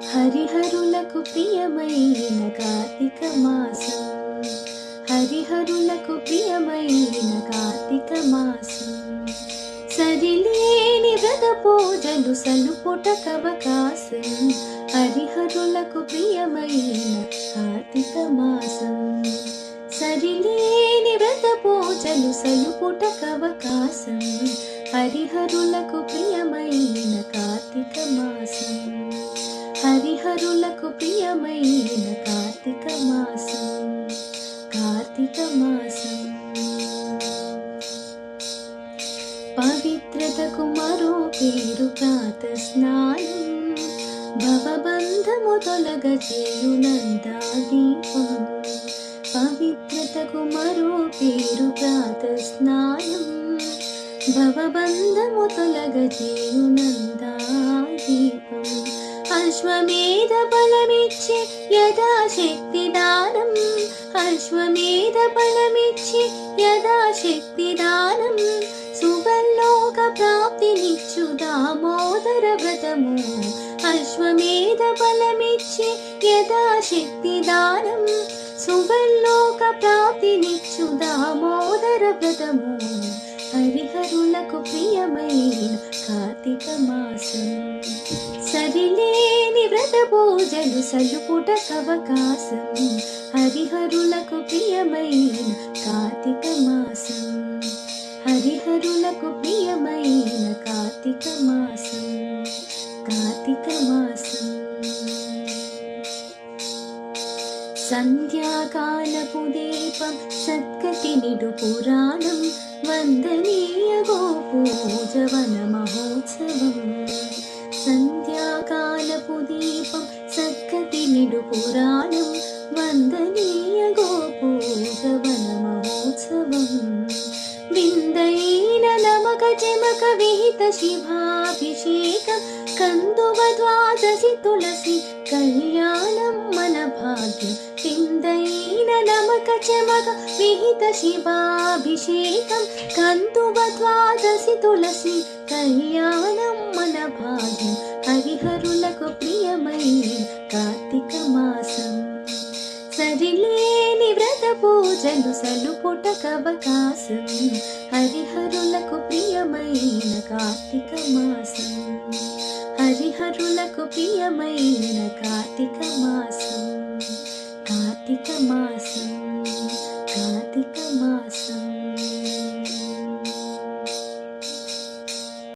హరిహరులకు ప్రియమైన కార్తీక మాసం, హరిహరులకు ప్రియమైన కార్తీక మాసం. సరిలేని వ్రత పూజలు సలుపుటకవకాశం, హరిహరులకు ప్రియమైన కార్తీక మాసం. సరిలేని వ్రత పూజలు సలుపుటకవకాశం, హరిహరులకు ప్రియమైన కార్తీక మాసం. హరిహరులకు ప్రియమైన కార్తీక మాసం, కార్తీక మాసం. పవిత్రతకు మరో పేరు ప్రాత స్నానం, భవబంధము తొలగచేయునందా దీపం. పవిత్రతకు మరో పేరు ప్రాత స్నానం, భవబంధము తొలగచేయునందా దీపం. అశ్వమేధ బలమిచ్చి యథాశక్తి దానం, అశ్వమేధ బలమిచ్చి యథాశక్తి దానం. సువర్లోక ప్రాప్తినిచ్చు దామోదర వ్రతము, అశ్వమేధ బలమిచ్చి యథాశక్తి దానం. సువర్లోక ప్రాప్తినిచ్చు దామోదర వ్రతము, హరిహరులకు ప్రియమైన కార్తీక మాసం. సరిలేని వ్రత పూజలు సలుపుటకవకాశం, హరిహరులకు ప్రియమైన కార్తీక మాసం. హరిహరులకు ప్రియమైన కార్తీక మాసం, కార్తీక మాసం. సంధ్యాకాలపు దీపం సద్గతి నిడు పురాణం, వందనీయ గోపూజవన మహోత్సవం. సంధ్యాకాలపు దీపం సద్గతి నిడు పురాణం, వందనీయ గోపూజవన మహోత్సవం. బిందైన నమక చమక విహిత శివాభిషేకం, కందువ ద్వాదశి తులసి కళ్యాణం మన భాగ్యం. బిందైన నమక చమక విహిత శివాభిషేకం, కందువ ద్వాదశి తులసి కళ్యాణం మన భాగ్యం. హరిహరులకు ప్రియమైన కార్తీక మాసం. సరిలేని వ్రత పూజలు సలుపుటకవకాశం, హరిహరులకు ప్రియమైన కార్తీక మాసం. హరిహరులకు ప్రియమైన కార్తీక మాసం, కార్తీక మాసం, కార్తీక మాసం.